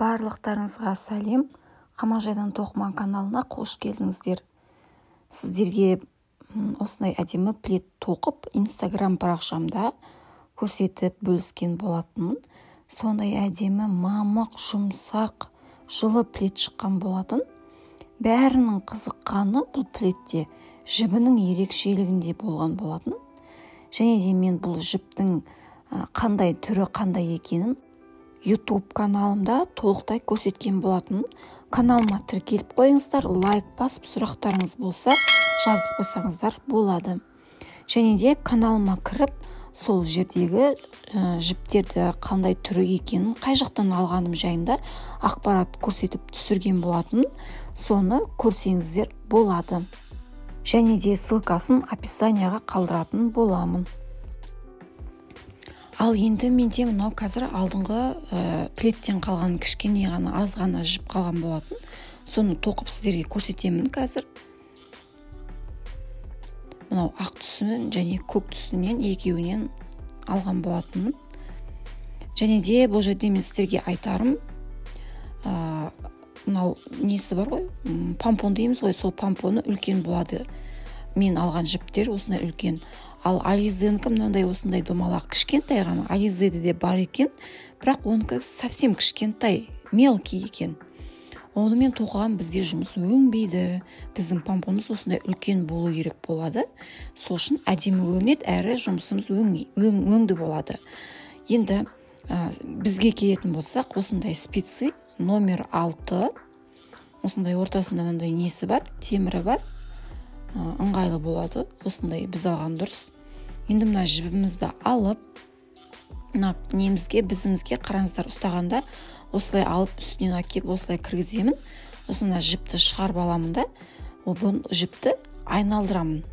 Барлықтарыңызға сәлем. Қамажайдан тоқыман каналына қош келдіңіздер. Сіздерге осындай әдемі плед тоқып Instagram парақшамда көрсетіп бөліскен болатынмын. Сондай әдемі мамық, жұмсақ, жылы плед шыққан болатын. Бәрінің қызыққаны бұл пледте жібінің ерекшелігінде болған болатын. Және де мен бұл жіптің қандай түрі қандай екенін YouTube каналымда толықтай көрсеткен болатын. Каналыма тіркеліп қойыңыздар, лайк басып, сұрақтарыңыз болса жазып қойсаңыздар болады. Және де каналыма кіріп, сол жердегі жіптерді қандай түрі екенін, қай жақтан алғаным жайында ақпарат көрсетіп түсірген болатын. Соны көрсеңіздер болады. Және де ссылкасын описанияға қалдыратын боламын. Ал енді менде мынау қазір алдыңғы пледтен қалған кішкене ғана аз ғана жіп қалған болатын. Соны тоқып сіздерге көрсетемін қазір. Мынау ақ түсінен және көк түсінен екеуінен алған болатынмын. Және де бұл жерде мен сіздерге айтарым, мынау несі бар ғой, помпон дейміз ғой, сол помпоны үлкен болады. Мен алған жіптер осындай үлкен. Ал Ализенікі мынандай осындай домалақ кішкентай ғана. Ализеде де бар екен, бірақ оныкі совсем кішкентай, мелкий екен. Онымен тоқыған бізде жұмыс өңбейді. Біздің помпонымыз осындай үлкен болу керек болады. Сол үшін әдемі өрнет, әрі жұмысымыз өңді болады. Енді бізге келетін болсақ, осындай спицы номер 6. Осындай ортасында мынандай несі бар, темірі бар. Ыңғайлы болады. Осындай біз алған дұрыс. Енді мына жібімізді алып, бізімізге қараңыздар, ұстағанда осылай алып үстінен әкеп осылай кіргіземін. Сосын мына жіпті шығарып аламын да, бұл жіпті айналдырамын.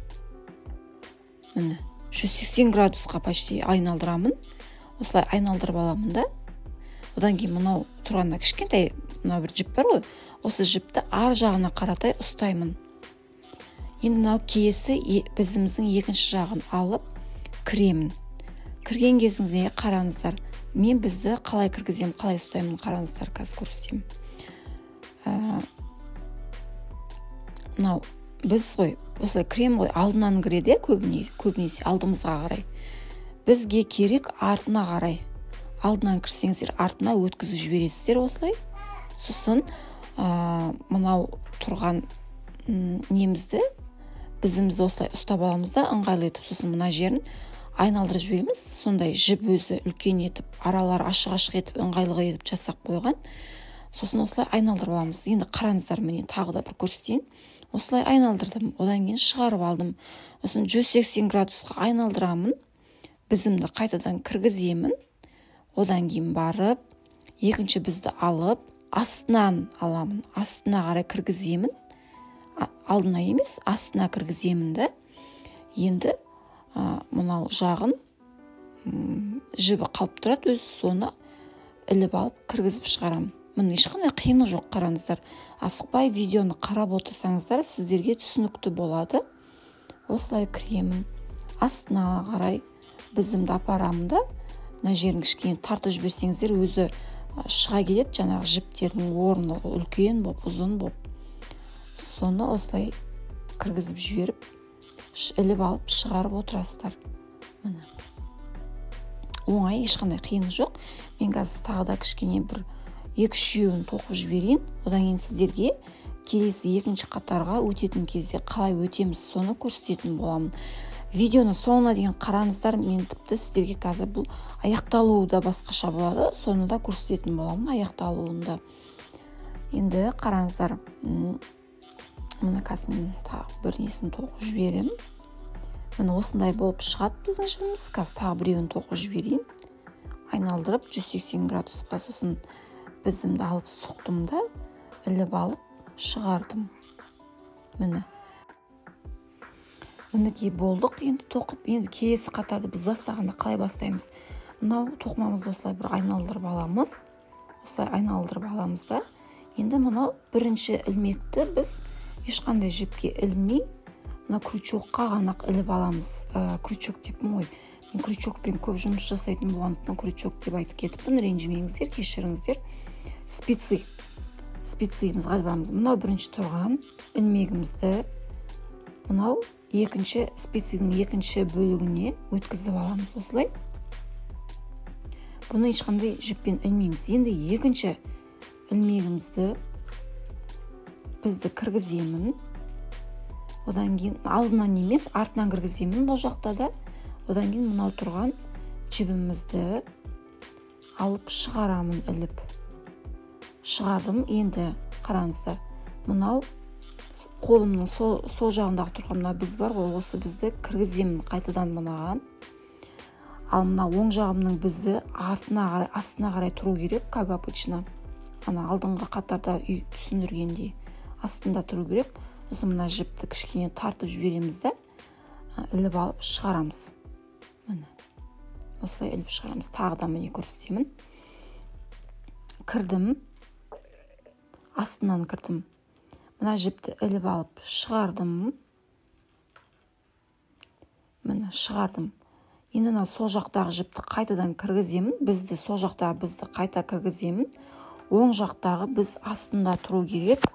Міне 180 градусқа почти айналдырамын. Осылай айналдырып аламын да. Одан кейін мынау тұрғанда кішкентай мынау бір жіп бар ғой. Осы жіпті ар жағына қаратай ұстаймын. Енді мынау киесі бізіміздің екінші жағын алып кіремін. Кірген кезіңізде қараңыздар. Мен бізді қалай кіргізем, қалай ұстаймын, қараңыздар, қазір көрсетемін. Мынау біз ғой, осылай крем ғой, алдынан кіреді, көбінесе алдымызға қарай. Бізге керек артына қарай. Алдынан кірсеңіздер, артына өткізіп жібересіздер осылай. Сосын мынау тұрған немізді бізімізді осылай ұстап аламыз да, ыңғайлы етіп, сосын мына жерін айналдырып жібереміз. Сондай жіп өзі үлкен етіп, аралар ашық-ашық етіп, ыңғайлығы етіп жасап қойған. Сосын осылай айналдырып аламыз. Енді қараңыздар, міне тағы да бір көрсетейін. Осылай айналдырдым, одан кейін шығарып алдым. Сосын 180 градусқа айналдырамын. Бізімді қайтадан кіргіземін. Одан кейін барып, екінші бізді алып, астынан аламын. Астына қарай кіргіземін. Алдына емес, астына кіргіземін да. Енді мынау жағын жібі қалып тұрады, өзі соны іліп алып кіргізіп шығарам. Міне ешқандай қиыны жоқ, қараңыздар. Асықпай видеоны қарап отырсаңыздар, сіздерге түсінікті болады. Осылай кіремін. Астына қарай бізімді апарамын да. Мына жерін кішкене тартып жіберсеңіздер, өзі шыға келеді, жаңағы жіптердің орны үлкен боп, ұзын боп. Соны осылай кіргізіп жіберіп, іліп алып шығарып отырасыздар. Міне. Оңай, ешқандай қиыны жоқ. Мен қазір тағы да кішкене бір 2-3 тоқып жіберейін. Одан кейін сіздерге келесі екінші қатарға өтетін кезде қалай өтеміз, соны көрсететін боламын. Видеоны соңына дейін қараңыздар, мен тіпті сіздерге қазір бұл аяқталуы да басқаша болады. Соны да көрсететін боламын, аяқталуында. Енді қараңыздар. Мына қазір мен тағы бір несін тоқып жіберем. Міне осындай болып шығады біздің жібіміз. Қазір тағы біреуін тоқып жіберейін. Айналдырып 180 градусқа, сосын бізімді алып соқтым да, іліп алып шығардым. Міне. Мінекей болдық, енді тоқып, енді келесі қатарды біз бастағанда қалай бастаймыз? Мынау тоқымамызды осылай бір айналдырып аламыз. Осылай айналдырып аламыз да. Енді мынау бірінші ілмекті біз ешқандай жіпке ілмей, мына крючокқа ғана іліп аламыз. Крючок деппін ғой. Мен крючокпен көп жұмыс жасайтын болғандықтан крючок деп айтып кетіппін. Ренжімеңіздер, кешіріңіздер. специгімізді қалбамыз. Мынау бірінші тұрған ілмегімізді мынау специгінің екінші бөлігіне өткізіп аламыз осылай. Бұны ешқандай жіппен ілмейміз. Енді екінші ілмегімізді кіргіземін. Одан кейін алдынан емес, артынан кіргіземін бұл жақта да. Одан кейін мынау тұрған жібімізді алып шығарамын, іліп. Шығардым. Енді қараңыздар. Мынау қолымның сол жағындағы тұрған мына біз бар ғой, осы бізді кіргіземін қайтадан мынаған. Ал мына оң жағымның бізді астына қарай тұру керек, как обычно. Ана алдыңғы қатарда түсіндіргендей астында тұру керек. Сосын мына жіпті кішкене тартып жібереміз да, іліп алып шығарамыз. Міне. Осылай іліп шығарамыз. Тағы да міне көрсетемін. Кірдім. Астынан кірдім. Мына жіпті іліп алып шығардым. Міне шығардым. Енді сол жақтағы жіпті қайтадан кіргіземін. Сол жақтағы бізді қайта кіргіземін. Оң жақтағы біз астында тұру керек.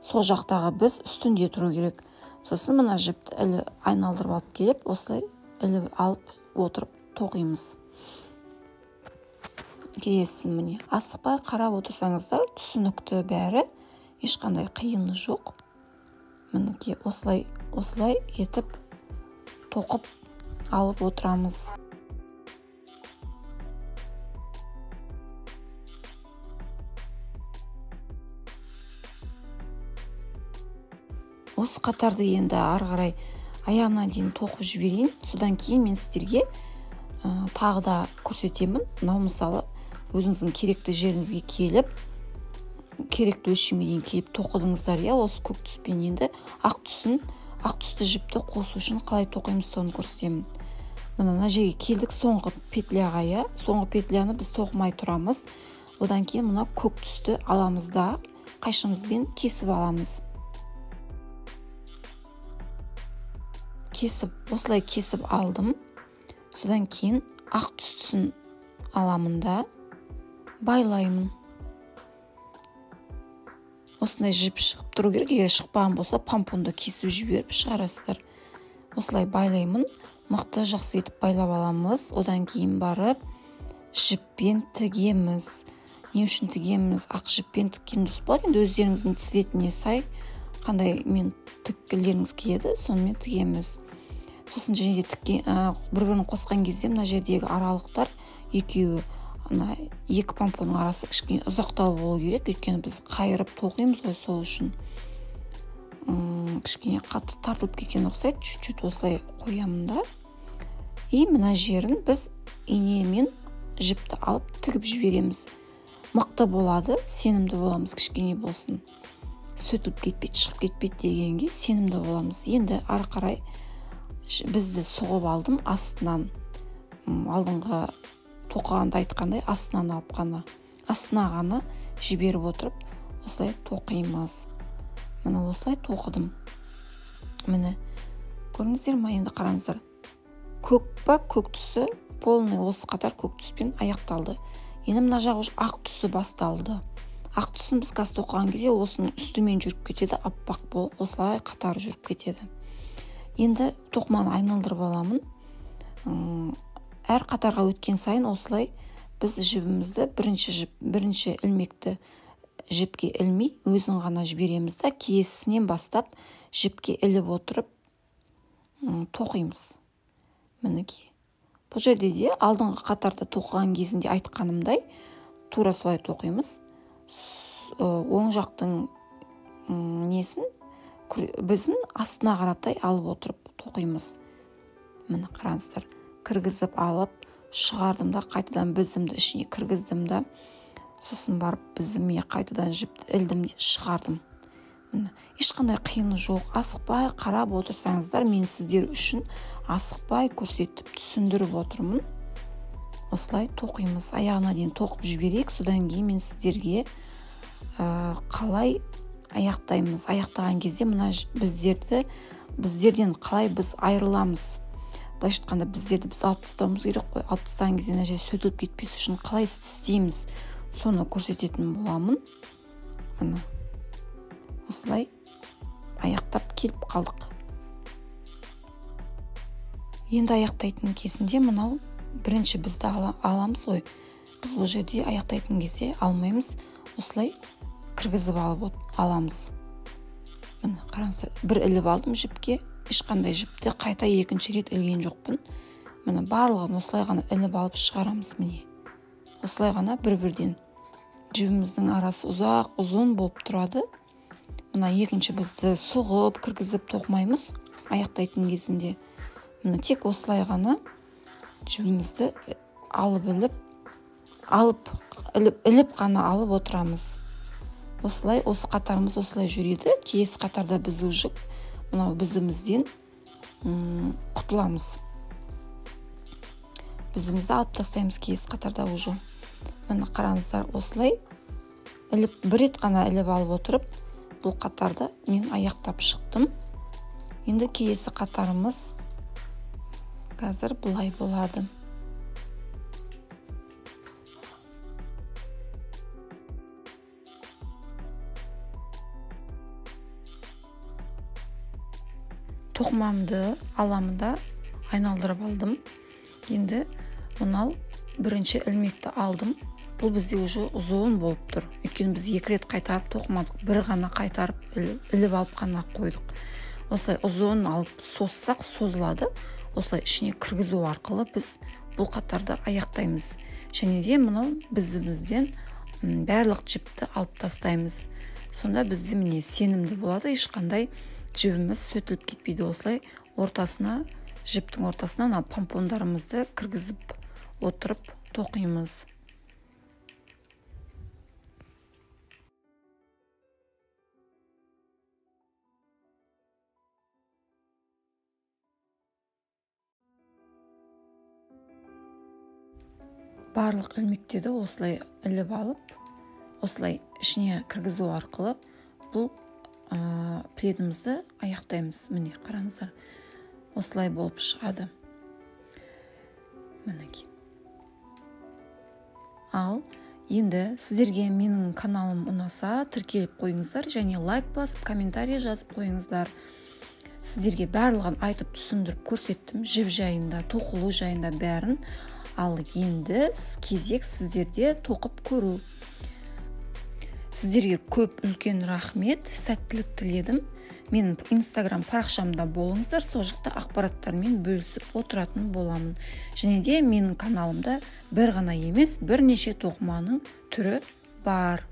Сол жақтағы біз үстінде тұру керек. Сосын мына жіпті айналдырып алып келіп, осылай іліп алып отырып тоқимыз. Келесін міне. Асықпай қарап отырсаңыздар, түсінікті бәрі, ешқандай қиыны жоқ. Мінекей осылай етіп тоқып алып отырамыз. Осы қатарды енді ары қарай аяғына дейін тоқып жіберейін. Содан кейін мен сіздерге тағы да көрсетемін. Мынау мысалы өзіңіздің керекті жеріңізге келіп, керекті өлшемге дейін келіп тоқыдыңыздар, осы көк түспен. Енді ақ түсті жіпті қосу үшін қалай тоқимыз, соны көрсетемін. Мына жерге келдік, соңғы петляға, соңғы петляны біз тоқымай тұрамыз. Одан кейін мына көк түсті аламыз да қайшымызбен кесіп аламыз. Осылай кесіп алдым. Содан кейін ақ түстісін аламын да байлаймын. Осындай жіп шығып тұру керек. Егер шықпаған болса, помпонды кесіп жіберіп шығарасыздар. Осылай байлаймын. Мықты жақсы етіп байлап аламыз. Одан кейін барып жіппен тігеміз. Не үшін тігеміз? Ақ жіппен тіккен дұрыс болады. Енді өздеріңіздің цветіне сай қандай тіккілеріңіз келеді, сонымен тігеміз. Сосын және де бір-бірін қосқан кезде мына жердегі аралықтар екі помпонның арасы кішкене ұзақтау болу керек. Өйткені біз қайырып тоқимыз ғой, сол үшін. Кішкене қатты тартылып кеткен ұқсайды, чуть-чуть осылай қоямын да. Мына жерін біз инемен жіпті алып тігіп жібереміз. Мықты болады, сенімді боламыз, кішкене болсын. Сөтіліп кетпейді, шығып кетпейді дегенге сенімді боламыз. Енді ары қарай бізді соғып алдым астынан. Алдыңғы тоқығанда айтқандай астынан алып астына ғана жіберіп отырып, осылай тоқимыз. Міне осылай тоқыдым. Міне көрдіңіздер ме? Енді қараңыздар. Көк түсі полный осы қатар көк түспен аяқталды. Енді мына жағы ақ түсі басталды. Ақ түсін біз қазір тоқыған кезде осының үстімен жүріп кетеді, аппақ болып, осылай қатар жүріп кетеді. Енді тоқыманы айналдырып аламын. Әр қатарға өткен сайын осылай біз жібімізді бірінші ілмекті жіпке ілмей, өзін ғана жібереміз да, келесінен бастап жіпке іліп отырып тоқимыз. Мінекей. Бұл жерде де алдыңғы қатарда тоқыған кезінде айтқанымдай тура солай тоқимыз. Оң жақтың несін біздің астына қаратай алып отырып тоқимыз. Міне қараңыздар. Кіргізіп алып шығардым да, қайтадан біздімді ішіне кіргіздім да, сосын барып біздіме қайтадан жіпті ілдім де шығардым. Міне ешқандай қиыны жоқ. Асықпай қарап отырсаңыздар, мен сіздер үшін асықпай көрсетіп түсіндіріп отырмын. Осылай тоқимыз. Аяғына дейін тоқып жіберейік. Содан кейін мен сіздерге қалай аяқтаймыз. Аяқтаған кезде мына біздерден қалай біз айырыламыз. Былайша айтқанда біздерді біз алып тастауымыз керек қой. Алып тастаған кезде мына жер сөтіліп кетпес үшін қалай істейміз. соны көрсететін боламын. Міне осылай аяқтап келіп қалдық. Енді аяқтайтын кезінде мынау бірінші бізді аламыз ғой. Біз бұл жерде аяқтайтын кезде алмаймыз, осылай кіргізіп алып аламыз. Міне қараңыздар, бір іліп алдым жіпке, ешқандай жіпті қайта екінші рет ілген жоқпын. Міне барлығын осылай ғана іліп алып шығарамыз. Міне осылай ғана бір-бірден жібіміздің арасы ұзын болып тұрады. Мына екінші бізді соғып кіргізіп тоқымаймыз аяқтайтын кезінде. Міне тек осылай ғана жібімізді іліп қана алып отырамыз. Осылай, осы қатарымыз осылай жүреді. Келесі қатарда біз уже мынау бізімізден құтыламыз. Бізімізді алып тастаймыз келесі қатарда уже. Міне қараңыздар, осылай бір рет қана іліп алып отырып, бұл қатарды мен аяқтап шықтым. Енді келесі қатарымыз қазір бұлай болады. Тоқымамды аламында айналдырып алдым. Енді мынау бірінші ілмекті алдым. Бұл бізде уже ұзын болып тұр. Өйткені біз екі рет қайтарып тоқымадық. Бір ғана қайтарып іліп алып қана қойдық. Осылай ұзын алып соссақ созылады. Осылай ішіне кіргізу арқылы біз бұл қатарды аяқтаймыз. Және де мынау бізімізден барлық жіпті алып тастаймыз. Сонда бізде міне сенімді болады, ешқандай жібіміз сөтіліп кетпейді. Осылай ортасына, жіптің ортасына помпондарымызды кіргізіп отырып тоқимыз. Барлық ілмектерді осылай іліп алып, осылай ішіне кіргізу арқылы бұл пледімізді аяқтаймыз. Міне қараңыздар, осылай болып шығады. Мінекей. Ал енді сіздерге менің каналым ұнаса, тіркеліп қойыңыздар және лайк басып, комментарий жазып қойыңыздар. Сіздерге барлығын айтып түсіндіріп көрсеттім, жіп жайында, тоқылу жайында бәрін. Ал енді кезек сіздерде тоқып көру. Сіздерге көп үлкен рахмет, сәттілік тіледім. Менің инстаграм парақшамда болыңыздар, сол жақта ақпараттармен бөлісіп отыратын боламын. Және де менің каналымда бір ғана емес, бірнеше тоқыманың түрі бар.